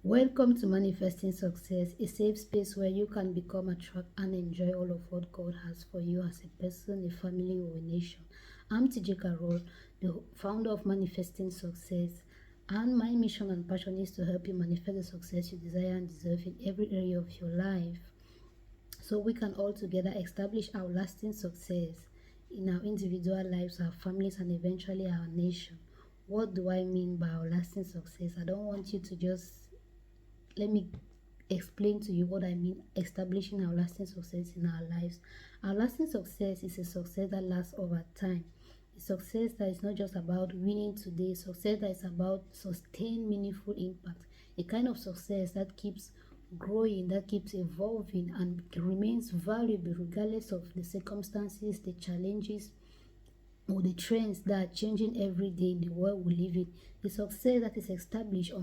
Welcome to Manifesting Success, a safe space where you can become, attract, and enjoy all of what God has for you as a person, a family, or a nation. I'm TJ Carol, the founder of Manifesting Success, and my mission and passion is to help you manifest the success you desire and deserve in every area of your life, so we can all together establish our lasting success in our individual lives, our families, and eventually our nation. What do I mean by our lasting success? I don't want you to just let me explain to you what I mean establishing our lasting success in our lives. Our lasting success is a success that lasts over time. A success that is not just about winning today, a success that is about sustained meaningful impact. A kind of success that keeps growing, that keeps evolving and remains valuable regardless of the circumstances, the challenges, or the trends that are changing every day in the world we live in. A success that is established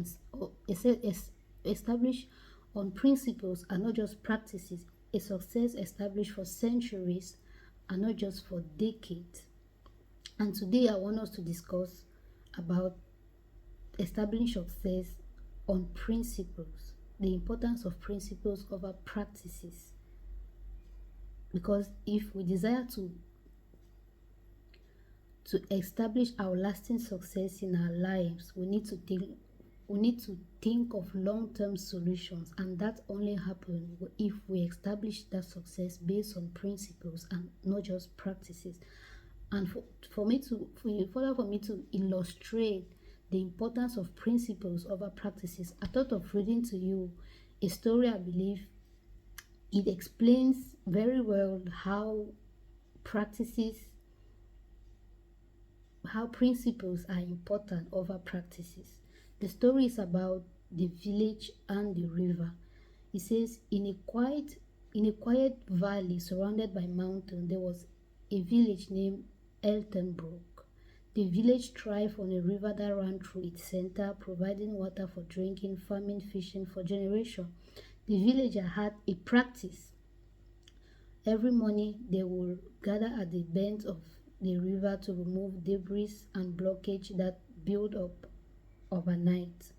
on principles and not just practices. A success established for centuries and not just for decades. And today I want us to discuss about establishing success on principles, the importance of principles over practices. Because if we desire to establish our lasting success in our lives, we need to think of long-term solutions, and that only happens if we establish that success based on principles and not just practices. And for me to illustrate the importance of principles over practices, I thought of reading to you a story. I believe it explains very well how principles are important over practices. The story is about the village and the river. It says, in a quiet valley surrounded by mountains, there was a village named Eltenbrook. The village thrived on a river that ran through its center, providing water for drinking, farming, fishing for generations. The villager had a practice. Every morning, they would gather at the bend of the river to remove debris and blockage that built up overnight.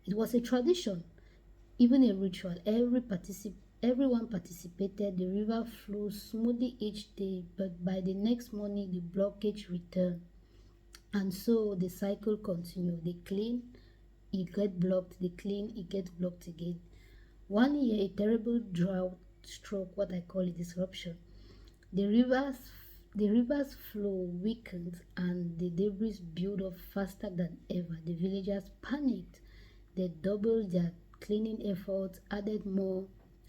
It was a tradition, even a ritual. Everyone participated. The river flowed smoothly each day, but by the next morning, the blockage returned. And so the cycle continued. They clean, it get blocked, they clean, it gets blocked again. One year, a terrible drought struck, what I call a disruption. The river's flow weakened and the debris built up faster than ever. The villagers panicked. They doubled their cleaning efforts, added more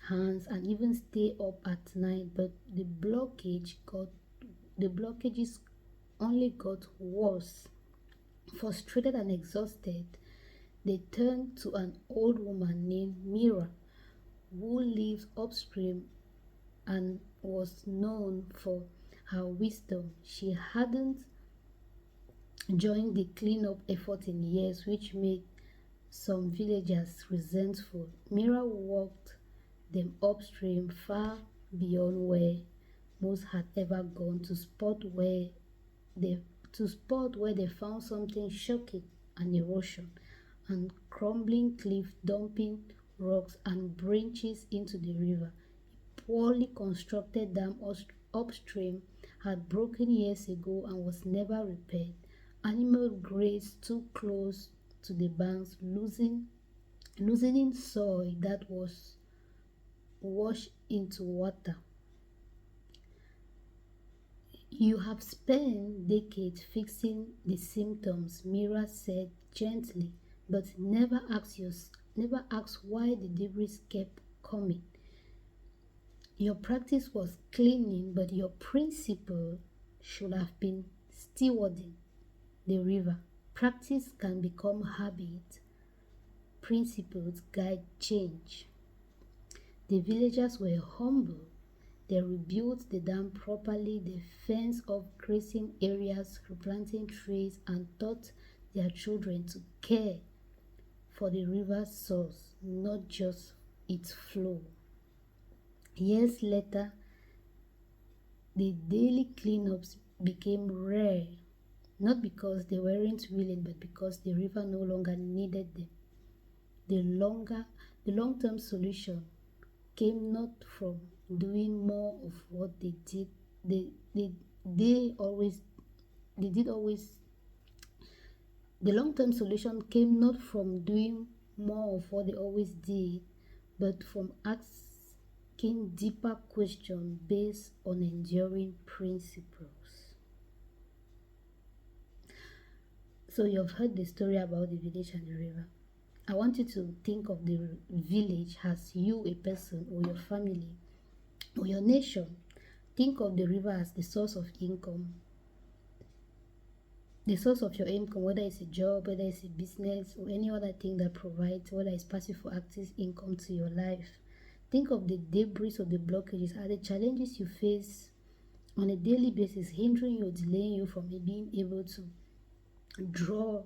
hands, and even stayed up at night. But the blockages only got worse. Frustrated and exhausted, they turned to an old woman named Mira, who lived upstream and was known for her wisdom. She hadn't joined the cleanup effort in years, which made some villagers resentful. Mira walked them upstream far beyond where most had ever gone to spot where they found something shocking: an erosion and crumbling cliff dumping rocks and branches into the river. Poorly constructed dam upstream had broken years ago and was never repaired. Animal grazed too close to the banks, loosening soil that was washed into water. You have spent decades fixing the symptoms, Mira said gently, but never asked why the debris kept coming. Your practice was cleaning, but your principle should have been stewarding the river. Practice can become habit. Principles guide change. The villagers were humble. They rebuilt the dam properly. They fenced off grazing areas, replanting trees, and taught their children to care for the river's source, not just its flow. Years later, the daily cleanups became rare, not because they weren't willing, but because the river no longer needed them. the longer the long-term solution came not from doing more of what they did. They always they did always The long-term solution came not from doing more of what they always did, but from asking deeper questions based on enduring principles. So you've heard the story about the village and the river. I want you to think of the village as you, a person, or your family, or your nation. Think of the river as the source of income. The source of your income, whether it's a job, whether it's a business, or any other thing that provides, whether it's passive or active income to your life. Think of the debris or the blockages, are the challenges you face on a daily basis hindering you or delaying you from being able to draw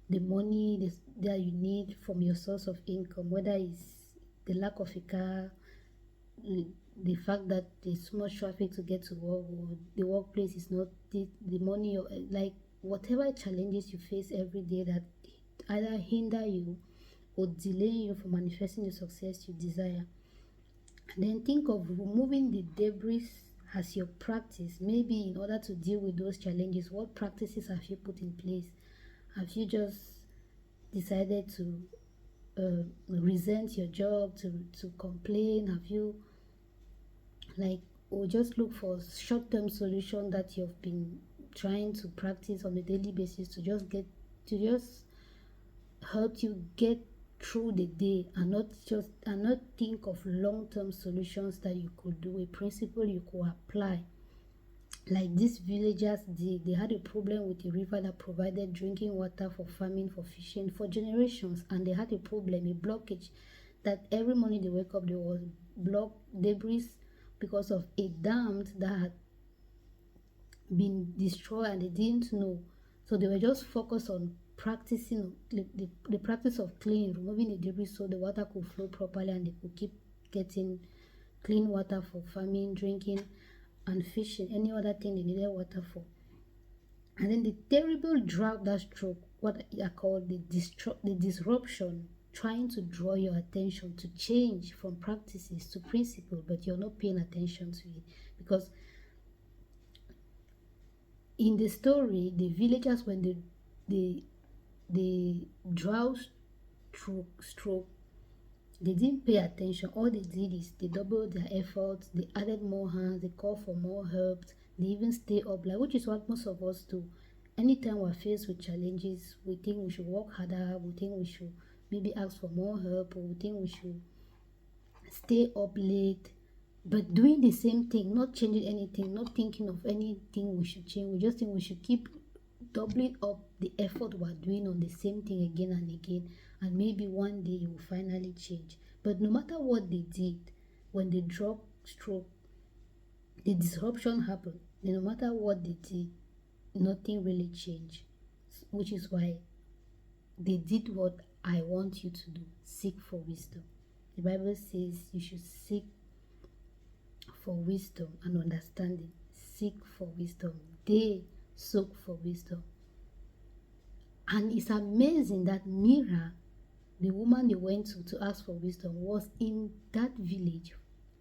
the money that you need from your source of income, whether it's the lack of a car, the fact that there's so much traffic to get to work, or the workplace is not the money, or like whatever challenges you face every day that either hinder you or delay you from manifesting the success you desire. And then think of removing the debris as your practice. Maybe in order to deal with those challenges, what practices have you put in place? Have you just decided to resent your job, to complain? Have you or just look for short-term solution that you've been trying to practice on a daily basis to just help you get through the day, and not think of long-term solutions that you could do, a principle you could apply. Like these villagers did, they had a problem with a river that provided drinking water for farming, for fishing, for generations, and they had a blockage, that every morning they wake up there was block debris because of a dam that had been destroyed and they didn't know. So they were just focused on practicing the practice of cleaning, removing the debris so the water could flow properly and they could keep getting clean water for farming, drinking, and fishing, any other thing they needed water for. And then the terrible drought that struck, what are called the disruption, trying to draw your attention to change from practices to principle, but you're not paying attention to it. Because in the story, the villagers, when the drought stroke, they didn't pay attention. All they did is they doubled their efforts, they added more hands, they called for more help, they even stay up, like, which is what most of us do. Anytime we're faced with challenges, we think we should work harder, we think we should maybe ask for more help, or we think we should stay up late, but doing the same thing, not changing anything, not thinking of anything we should change. We just think we should keep doubling up the effort we're doing on the same thing again and again, and maybe one day it will finally change. But no matter what they did, when the drop stroke, the disruption happened, then no matter what they did, nothing really changed. Which is why they did what I want you to do: seek for wisdom. The Bible says you should seek for wisdom and understanding. Seek for wisdom. They sought for wisdom. And it's amazing that Mira, the woman they went to ask for wisdom, was in that village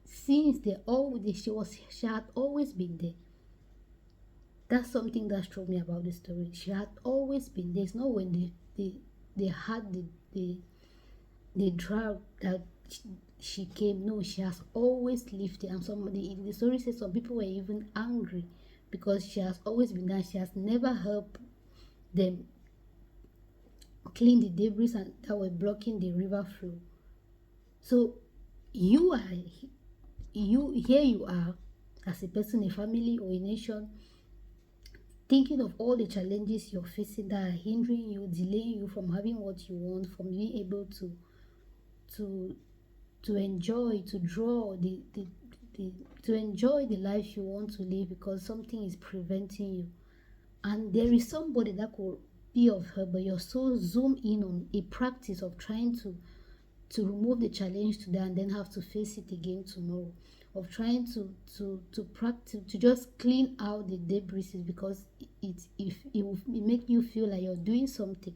since she had always been there. That's something that struck me about the story. She had always been there. It's not when they had the drought that she came. No, she has always lived there. And the story says some people were even angry because she has always been there. She has never helped them clean the debris that were blocking the river flow. So you are as a person, a family, or a nation, thinking of all the challenges you're facing that are hindering you, delaying you from having what you want, from being able to enjoy, to draw to enjoy the life you want to live, because something is preventing you. And there is somebody that could be of help, but you're so zoomed in on a practice of trying to remove the challenge today and then have to face it again tomorrow, of trying to practice, to just clean out the debris, because it will make you feel like you're doing something.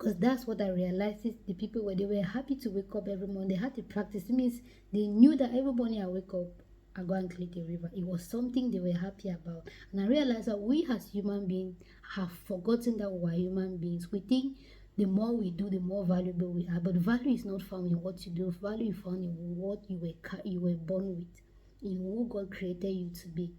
Because that's what I realized is the people where they were happy to wake up every morning. They had to practice. It means they knew that every morning I wake up, I go and clean the river. It was something they were happy about. And I realized that we as human beings have forgotten that we are human beings. We think the more we do, the more valuable we are. But value is not found in what you do. Value is found in what you were born with, in who God created you to be.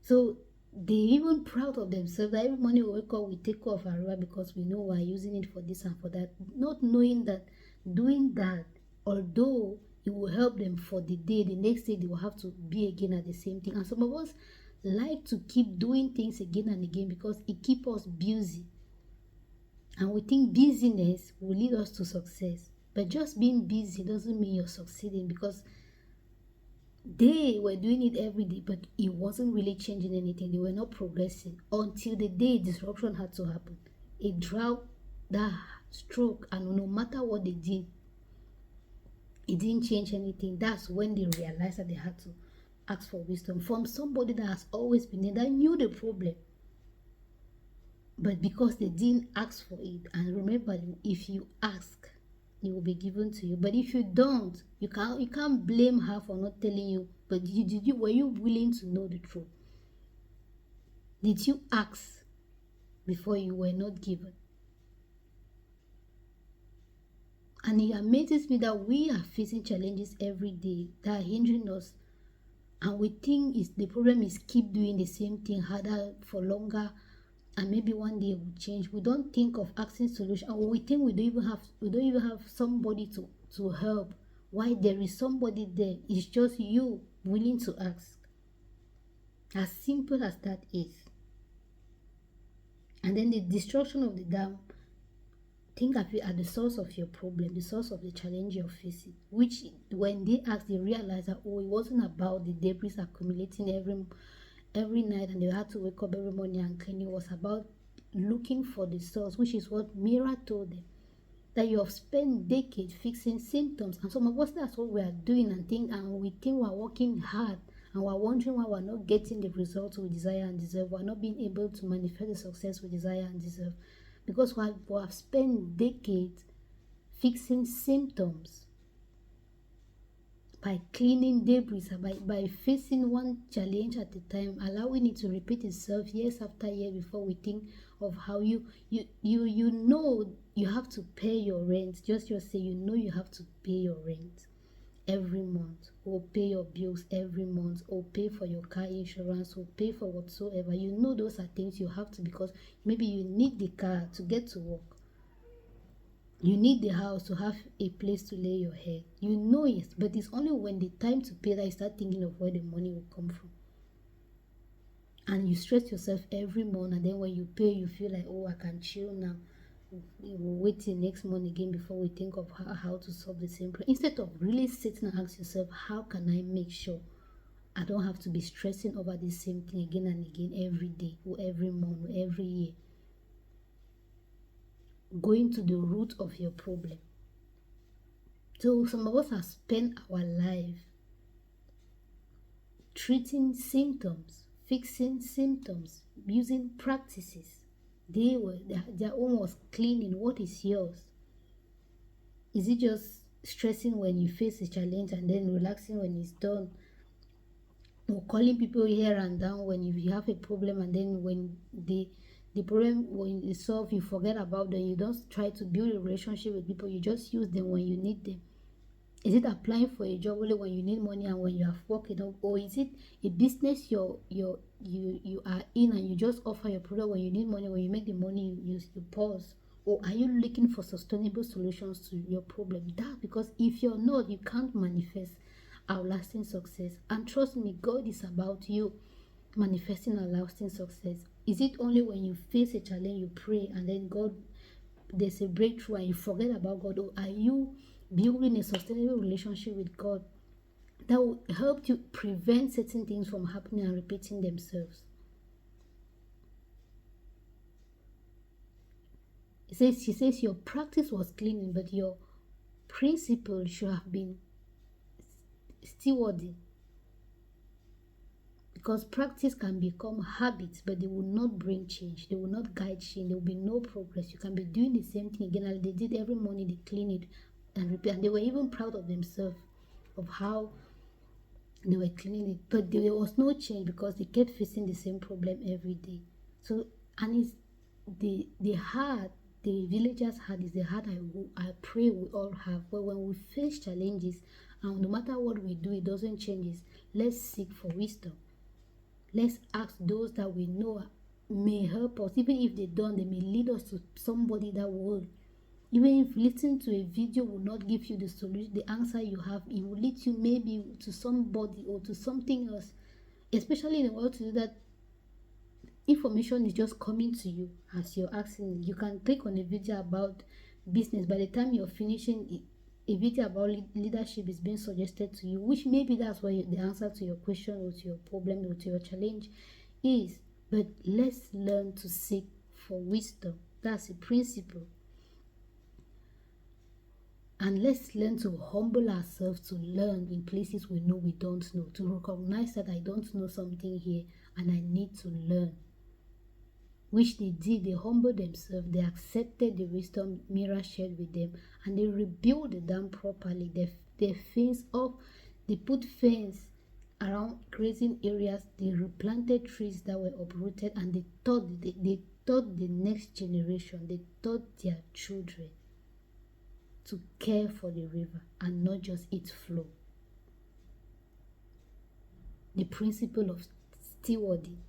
So they even proud of themselves that every morning we wake up, we take off our river because we know we're using it for this and for that, not knowing that doing that, although it will help them for the day, the next day they will have to be again at the same thing. And some of us like to keep doing things again and again because it keeps us busy. And we think busyness will lead us to success. But just being busy doesn't mean you're succeeding, because they were doing it every day, but it wasn't really changing anything. They were not progressing until the day disruption had to happen. A drought, that stroke, and no matter what they did, it didn't change anything. That's when they realized that they had to ask for wisdom from somebody that has always been there, that knew the problem. But because they didn't ask for it, and remember, if you ask, it will be given to you. But if you don't, you can't blame her for not telling you. But were you willing to know the truth? Did you ask before you were not given? And it amazes me that we are facing challenges every day that are hindering us, and we think the problem is keep doing the same thing harder for longer, and maybe one day it will change. We don't think of asking solution, and we think we don't even have somebody to help. Why? There is somebody there. It's just you willing to ask. As simple as that is. And then the destruction of the dam, think of it at the source of your problem, the source of the challenge you're facing. Which, when they asked, they realized that, oh, it wasn't about the debris accumulating every night and they had to wake up every morning and clean. It was about looking for the source, which is what Mira told them, that you have spent decades fixing symptoms. And some of us, that's what we are doing, and we think we're working hard, and we're wondering why we're not getting the results we desire and deserve. We're not being able to manifest the success we desire and deserve, because we have spent decades fixing symptoms, by cleaning debris, by facing one challenge at a time, allowing it to repeat itself years after year before we think of how you know you have to pay your rent. Just say you have to pay your rent every month, or pay your bills every month, or pay for your car insurance, or pay for whatsoever. You know those are things you have to, because maybe you need the car to get to work. You need the house to have a place to lay your head. You know it, but it's only when the time to pay that you start thinking of where the money will come from. And you stress yourself every month, and then when you pay, you feel like, oh, I can chill now. We'll wait till next month again before we think of how to solve the same problem. Instead of really sitting and ask yourself, how can I make sure I don't have to be stressing over the same thing again and again every day, or every month, or every year? Going to the root of your problem. So some of us have spent our life treating symptoms, fixing symptoms, using practices. Their own was cleaning. What is yours? Is it just stressing when you face a challenge and then relaxing when it's done? Or calling people here and down when you have a problem, and then when the problem, when it's solved, you forget about them. You don't try to build a relationship with people. You just use them when you need them. Is it applying for a job only when you need money and when you have work enough? Or is it a business you are in and you just offer your product when you need money? When you make the money, you pause? Or are you looking for sustainable solutions to your problem? That, because if you're not, you can't manifest outlasting success. And trust me, God is about you manifesting outlasting success. Is it only when you face a challenge you pray and then there's a breakthrough and you forget about God? Or are you building a sustainable relationship with God that will help you prevent certain things from happening and repeating themselves? She says your practice was cleaning, but your principle should have been stewarding. because practice can become habits, but they will not bring change. They will not guide change. There will be no progress. You can be doing the same thing again, and they did every morning. They clean it and repeat, and they were even proud of themselves of how they were cleaning it, but there was no change because they kept facing the same problem every day. So, and it's the heart the villagers had is the heart I pray we all have. But when we face challenges, and no matter what we do, it doesn't change it, let's seek for wisdom. Let's ask those that we know may help us. Even if they don't, they may lead us to somebody that will. Even if listening to a video will not give you the solution, the answer you have, it will lead you maybe to somebody or to something else. Especially in the world today that information is just coming to you as you're asking. You can click on a video about business. By the time you're finishing, a video about leadership is being suggested to you, which maybe that's why the answer to your question or to your problem or to your challenge is. But let's learn to seek for wisdom. That's a principle. And let's learn to humble ourselves to learn in places we know we don't know, to recognize that I don't know something here and I need to learn. Which they did. They humbled themselves, they accepted the wisdom Mira shared with them, and they rebuilt the dam properly. They fence off, they put fence around grazing areas, they replanted trees that were uprooted, and they taught the next generation, they taught their children to care for the river and not just its flow. The principle of stewarding,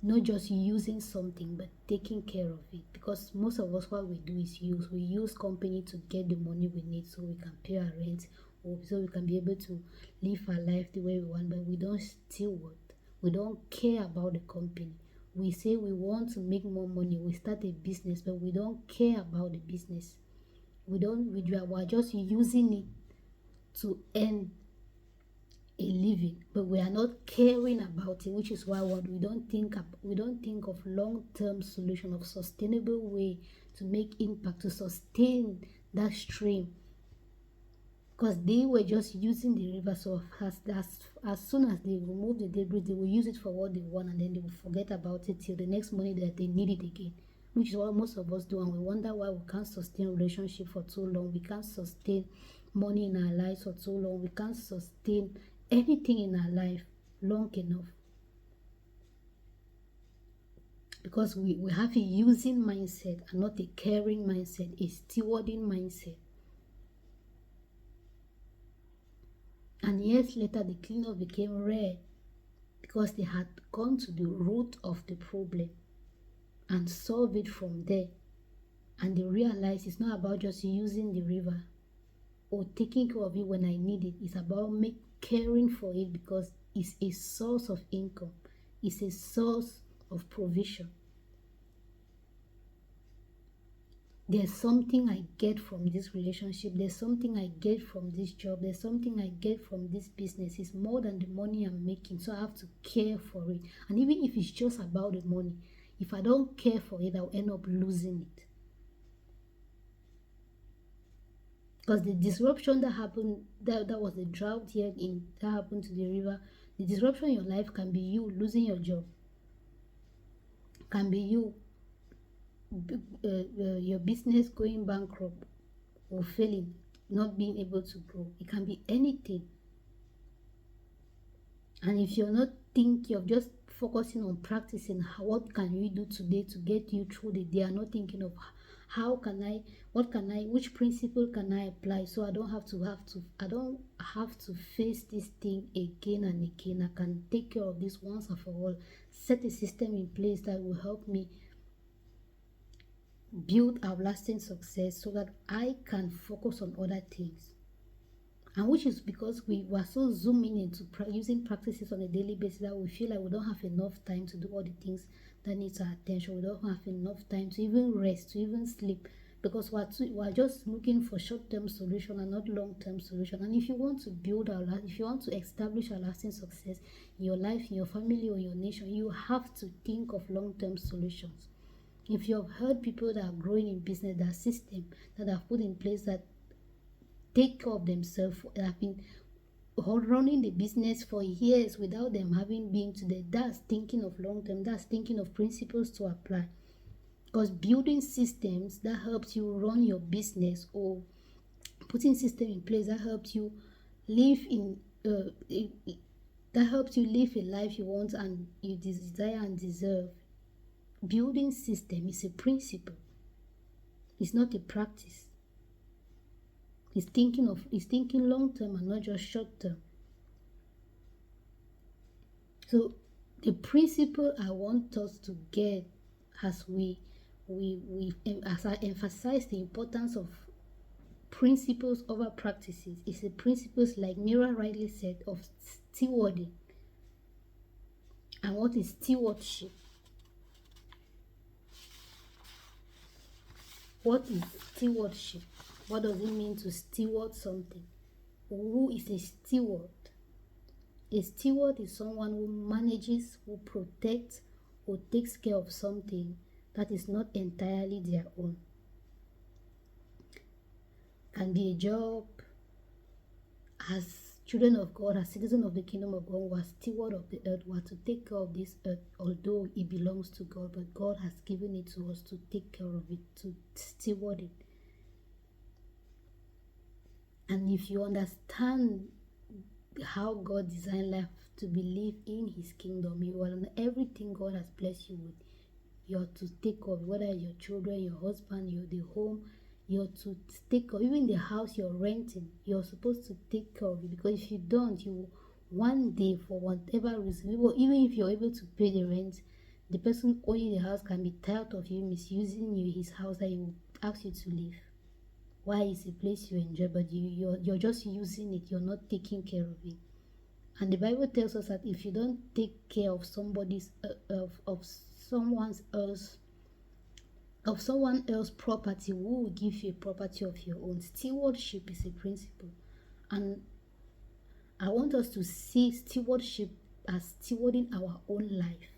not just using something but taking care of it, because most of us, what we do is we use company to get the money we need so we can pay our rent or so we can be able to live our life the way we want, but we don't steward. We don't care about the company. We say we want to make more money, we start a business, but we don't care about the business. We're just using it to earn a living, but we are not caring about it, which is why we don't think of long-term solution, of sustainable way to make impact, to sustain that stream, because they were just using the river. So as soon as they remove the debris, they will use it for what they want, and then they will forget about it till the next morning that they need it again, which is what most of us do. And we wonder why we can't sustain relationship for too long, we can't sustain money in our lives for too long, we can't sustain anything in our life long enough, because we have a using mindset and not a caring mindset, a stewarding mindset. And years later, the cleanup became rare because they had gone to the root of the problem and solve it from there. And they realized it's not about just using the river or taking care of it when I need it. It's about caring for it, because it's a source of income, it's a source of provision. There's something I get from this relationship, there's something I get from this job, there's something I get from this business. It's more than the money I'm making, so I have to care for it. And even if it's just about the money, if I don't care for it, I'll end up losing it. Because the disruption that happened, that was the drought here that happened to the river. The disruption in your life can be you losing your job, can be you your business going bankrupt or failing, not being able to grow. It can be anything. And if you're not thinking of just focusing on practicing, what can you do today to get you through the day, and not thinking of which principle can I apply so I don't have to face this thing again and again. I can take care of this once and for all. Set a system in place that will help me build outlasting success so that I can focus on other things. And which is because we were so zooming into using practices on a daily basis that we feel like we don't have enough time to do all the things that needs our attention. We don't have enough time to even rest, to even sleep, because we're just looking for short-term solution and not long-term solution. And if you want to establish a lasting success in your life, in your family, or your nation, you have to think of long-term solutions. If you have heard people that are growing in business, that system that have put in place that take care of themselves, that have been or running the business for years without them having been to the, that's thinking of long term, that's thinking of principles to apply. Because building systems that helps you run your business, or putting system in place that helps you live in that helps you live a life you want and you desire and deserve. Building system is a principle. It's not a practice. It's thinking long term and not just short term. So the principle I want us to get as as I emphasize the importance of principles over practices is the principles, like Mira rightly said, of stewarding. And what is stewardship? What is stewardship? What does it mean to steward something? Who is a steward? A steward is someone who manages, who protects, who takes care of something that is not entirely their own. Can be a job. As children of God, as citizens of the kingdom of God, we are steward of the earth. We are to take care of this earth, although it belongs to God, but God has given it to us to take care of it, to steward it. And if you understand how God designed life to believe in His kingdom, you will, everything God has blessed you with, you're to take care of, whether your children, your husband, the home, you're to take care of, even the house you're renting, you're supposed to take care of it. Because if you don't, you one day, for whatever reason, even if you're able to pay the rent, the person owning the house can be tired of you misusing his house, that he will ask you to leave. Why is a place you enjoy, but you're just using it, you're not taking care of it. And the Bible tells us that if you don't take care of somebody's of someone else property, who will give you a property of your own? Stewardship is a principle, and I want us to see stewardship as stewarding our own life,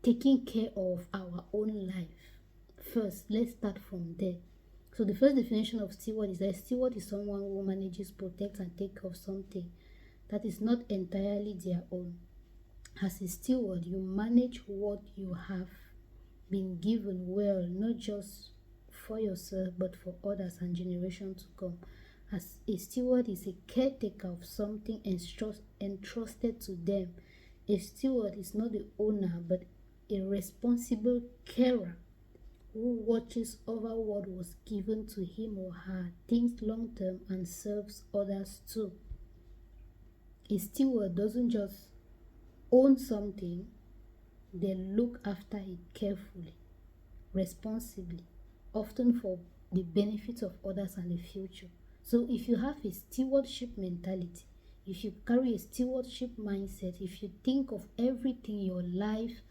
taking care of our own life. First, let's start from there. So the first definition of steward is that a steward is someone who manages, protects, and takes care of something that is not entirely their own. As a steward, you manage what you have been given well, not just for yourself, but for others and generations to come. As a steward is a caretaker of something entrusted to them. A steward is not the owner, but a responsible carer who watches over what was given to him or her, thinks long term, and serves others too. A steward doesn't just own something, they look after it carefully, responsibly, often for the benefit of others and the future. So if you have a stewardship mentality, if you carry a stewardship mindset, if you think of everything, your life,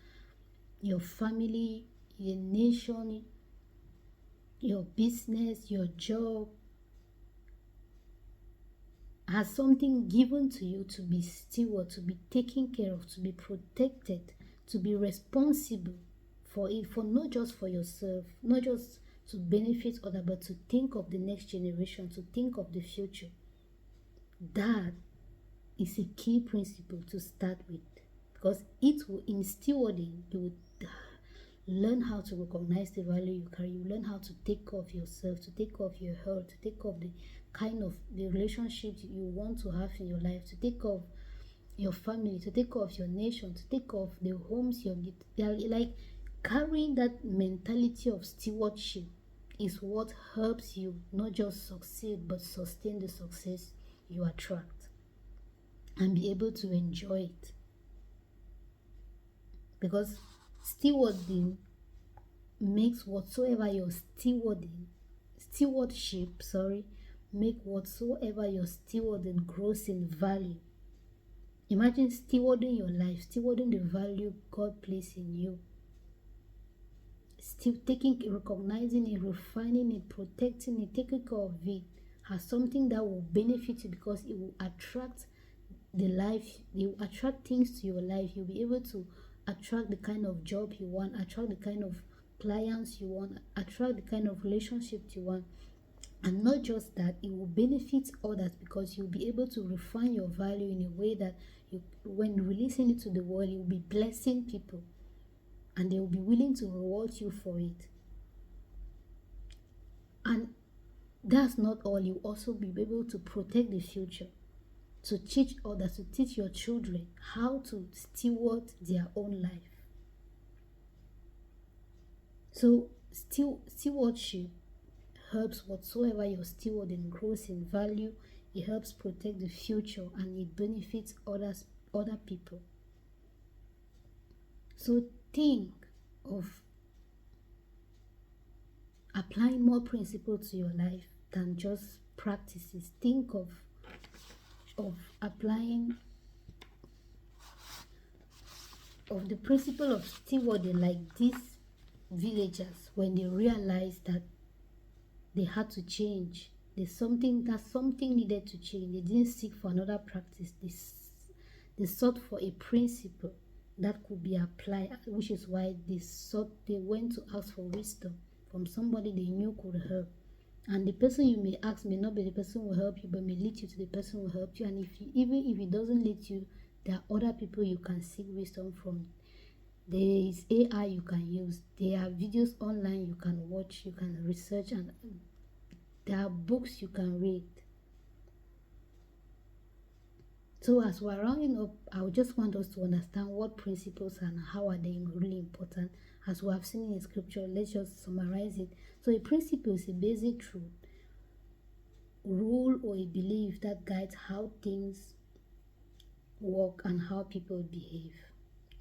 your family, your nation, your business, your job, as something given to you to be steward, to be taken care of, to be protected, to be responsible for it, for not just for yourself, not just to benefit others, but to think of the next generation, to think of the future. That is a key principle to start with, because it will, in stewarding, you will learn how to recognize the value you carry. You learn how to take care of yourself, to take care of your health, to take care of the kind of the relationships you want to have in your life, to take care of your family, to take care of your nation, to take care of the homes you're like. Carrying that mentality of stewardship is what helps you not just succeed, but sustain the success you attract and be able to enjoy it. Because stewarding makes whatsoever you're make whatsoever you're stewarding grows in value. Imagine stewarding your life, stewarding the value God placed in you. Still recognizing it, refining it, protecting it, taking care of it as something that will benefit you, because it will attract you attract things to your life. You'll be able to attract the kind of job you want, attract the kind of clients you want, attract the kind of relationships you want. And not just that, it will benefit others because you'll be able to refine your value in a way that when releasing it to the world, you'll be blessing people and they will be willing to reward you for it. And that's not all, you also be able to protect the future, to teach others, to teach your children how to steward their own life. So stewardship helps whatsoever you're stewarding grows in value, it helps protect the future, and it benefits other people. So think of applying more principles to your life than just practices. Think of applying of the principle of stewarding, like these villagers when they realized that they had to change. Something needed to change. They didn't seek for another practice. They sought for a principle that could be applied, which is why they went to ask for wisdom from somebody they knew could help. And the person you may ask may not be the person who will help you, but may lead you to the person who will help you. And even if it doesn't lead you, there are other people you can seek wisdom from. There is AI you can use. There are videos online you can watch, you can research, and there are books you can read. So as we're rounding up, I just want us to understand what principles and how are they really important. As we have seen in scripture, let's just summarize it. So a principle is a basic truth, rule, or a belief that guides how things work and how people behave.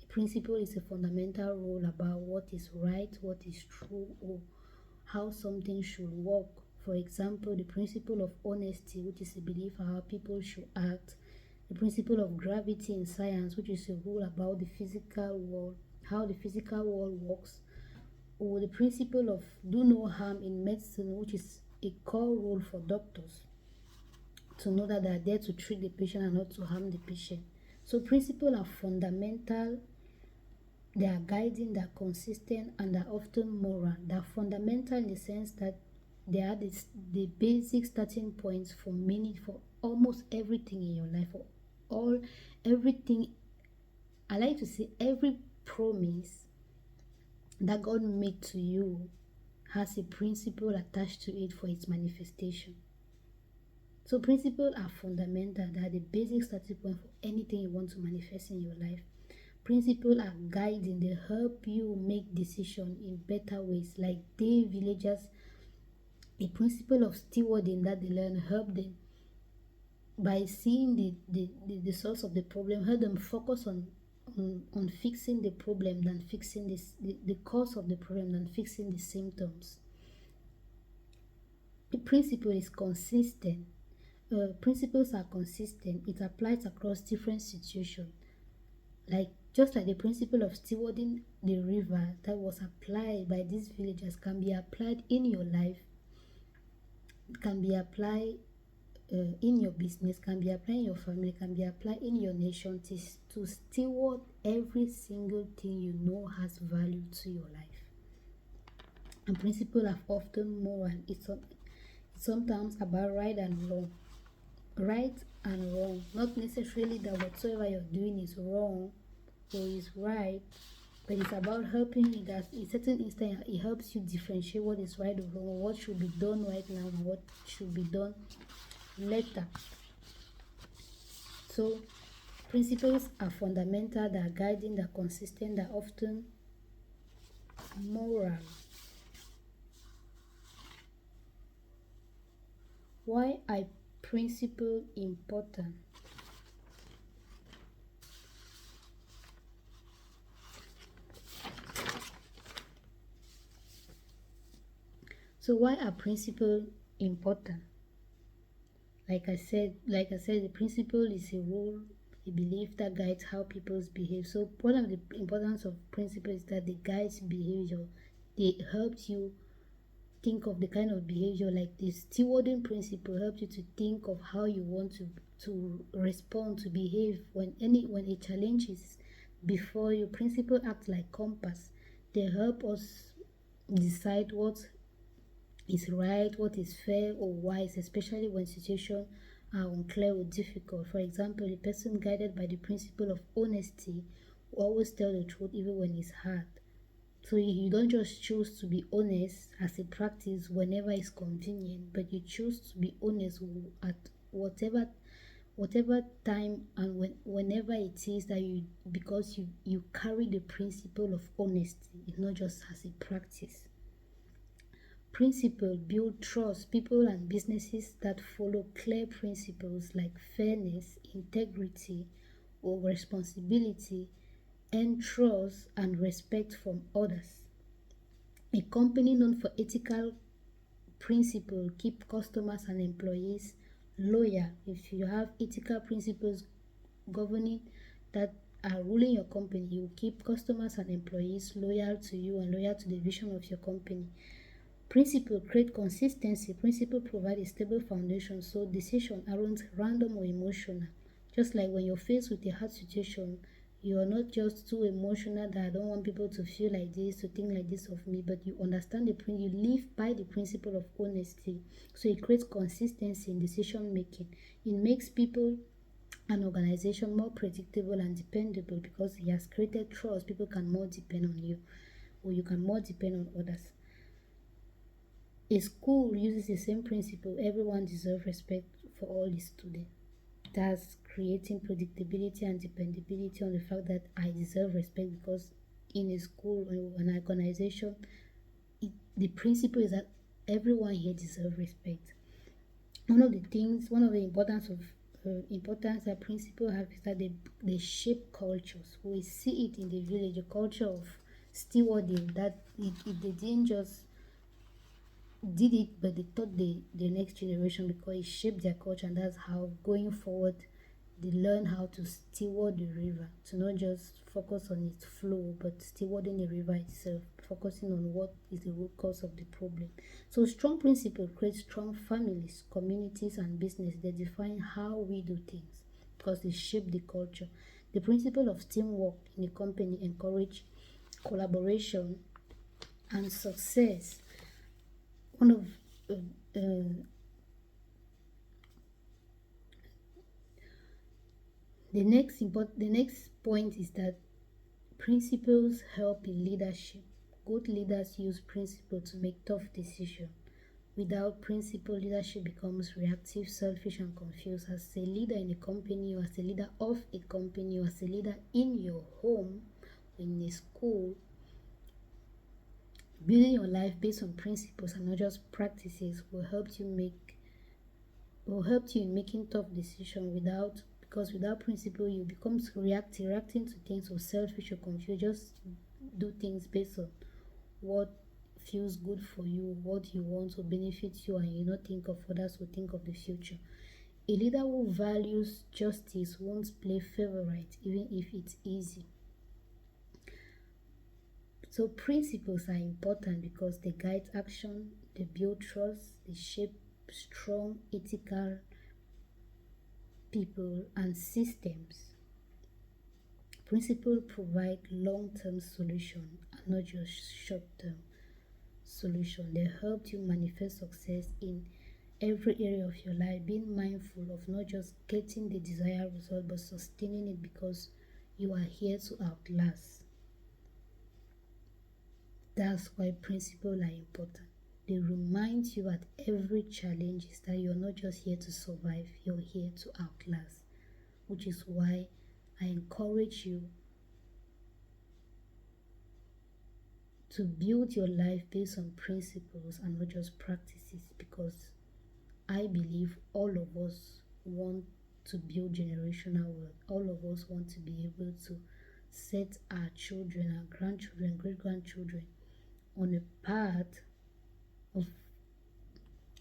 A principle is a fundamental rule about what is right, what is true, or how something should work. For example, the principle of honesty, which is a belief how people should act. The principle of gravity in science, which is a rule about the physical world, how the physical world works. Or the principle of do no harm in medicine, which is a core rule for doctors to know that they are there to treat the patient and not to harm the patient. So principles are fundamental, they are guiding, they are consistent, and they are often moral. They are fundamental in the sense that they are the basic starting points for almost everything in your life, for everything. I like to say every promise that God made to you has a principle attached to it for its manifestation. So principles are fundamental. They are the basic starting point for anything you want to manifest in your life. Principles are guiding. They help you make decisions in better ways. Like the villagers, a principle of stewarding that they learn help them by seeing the source of the problem, help them focus on fixing the problem than fixing the cause of the problem than fixing the symptoms. The principle is consistent. Principles are consistent. It applies across different situations. Just like the principle of stewarding the river that was applied by these villagers can be applied in your life, can be applied in your business, can be applied in your family, can be applied in your nation to steward every single thing you know has value to your life. And principles are often moral. It's sometimes about right and wrong. Right and wrong. Not necessarily that whatsoever you're doing is wrong or is right, but it's about helping you that in certain instance it helps you differentiate what is right or wrong, what should be done right now and what should be done later. So principles are fundamental, they are guiding, they are consistent, they are often moral. Why are principles important? So why are principles important? Like I said, the principle is a rule, a belief that guides how people behave. So one of the importance of principles is that they guide behavior. They help you think of the kind of behavior, like the stewarding principle helps you to think of how you want to respond, to behave when a challenge is before you. Principle act like compass. They help us decide what is right, what is fair or wise, especially when situations are unclear or difficult. For example, a person guided by the principle of honesty will always tell the truth even when it's hard. So you don't just choose to be honest as a practice whenever it's convenient, but you choose to be honest at whatever time and whenever it is that you, because you carry the principle of honesty. It's not just as a practice. Principle build trust. People and businesses that follow clear principles like fairness, integrity, or responsibility earn trust and respect from others. A company known for ethical principle keep customers and employees loyal. If you have ethical principles governing that are ruling your company, you keep customers and employees loyal to you and loyal to the vision of your company. Principle create consistency. Principle provide a stable foundation so decisions aren't random or emotional. Just like when you're faced with a hard situation, you are not just too emotional that I don't want people to feel like this, to think like this of me, but you understand you live by the principle of honesty. So it creates consistency in decision making. It makes people an organization more predictable and dependable because it has created trust. People can more depend on you, or you can more depend on others. A school uses the same principle. Everyone deserves respect for all its students. That's creating predictability and dependability on the fact that I deserve respect because in a school or an organization, the principle is that everyone here deserves respect. One of the importance that principles have is that they shape cultures. We see it in the village, a culture of stewarding that if they didn't just did it, but they taught the next generation because it shaped their culture, and that's how going forward they learn how to steward the river, to not just focus on its flow, but stewarding the river itself, focusing on what is the root cause of the problem. So strong principle creates strong families, communities, and business. They define how we do things because they shape the culture. The principle of teamwork in a company encourage collaboration and success. One of uh, uh, the next point is that principles help in leadership. Good leaders use principle to make tough decisions. Without principle, leadership becomes reactive, selfish, and confused. As a leader in a company, or as a leader of a company, or as a leader in your home, in a school, building your life based on principles and not just practices will help you in making tough decisions because without principle you become reacting to things or selfish or confused. Just do things based on what feels good for you, what you want to benefit you, and you not think of others or think of the future. A leader who values justice won't play favorite even if it's easy. So principles are important because they guide action, they build trust, they shape strong ethical people and systems. Principles provide long-term solution and not just short-term solution. They help you manifest success in every area of your life, being mindful of not just getting the desired result but sustaining it because you are here to outlast. That's why principles are important. They remind you at every challenge is that you're not just here to survive, you're here to outlast, which is why I encourage you to build your life based on principles and not just practices, because I believe all of us want to build generational wealth. All of us want to be able to set our children, our grandchildren, great grandchildren on a path of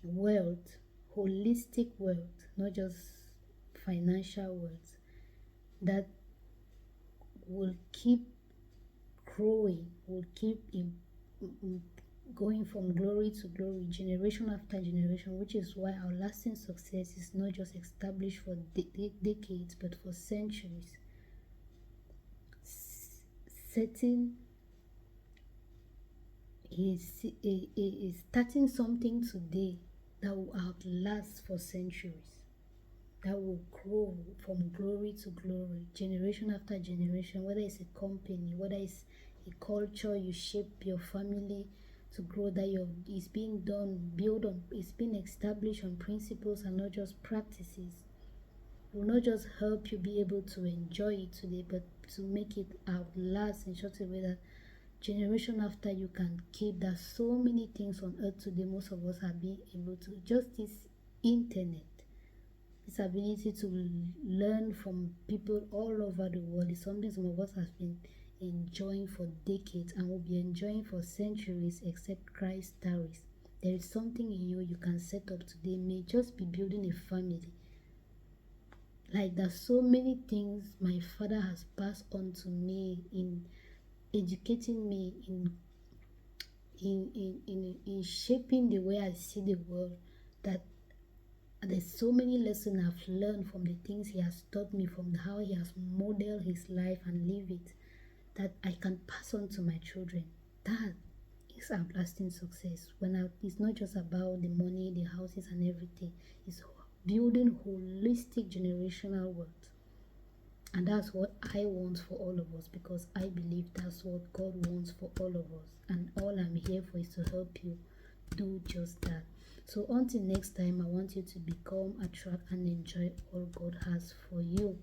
wealth, holistic wealth, not just financial wealth, that will keep growing, will keep going from glory to glory, generation after generation, which is why our lasting success is not just established for decades but for centuries. Setting is starting something today that will outlast for centuries, that will grow from glory to glory, generation after generation, whether it's a company, whether it's a culture, you shape your family to grow, that it's being done, built on, it's being established on principles and not just practices. It will not just help you be able to enjoy it today, but to make it outlast in such a way that generation after you can keep. There's so many things on earth today most of us are being able to, just this internet, this ability to learn from people all over the world is something some of us have been enjoying for decades and will be enjoying for centuries except Christ tarries. There is something in you can set up today, may just be building a family. Like there's so many things my father has passed on to me in educating me, in shaping the way I see the world, that there's so many lessons I've learned from the things he has taught me, from how he has modeled his life and live it, that I can pass on to my children. That is outlasting success. It's not just about the money, the houses and everything. It's building holistic generational wealth. And that's what I want for all of us, because I believe that's what God wants for all of us. And all I'm here for is to help you do just that. So until next time, I want you to become, attract, and enjoy all God has for you.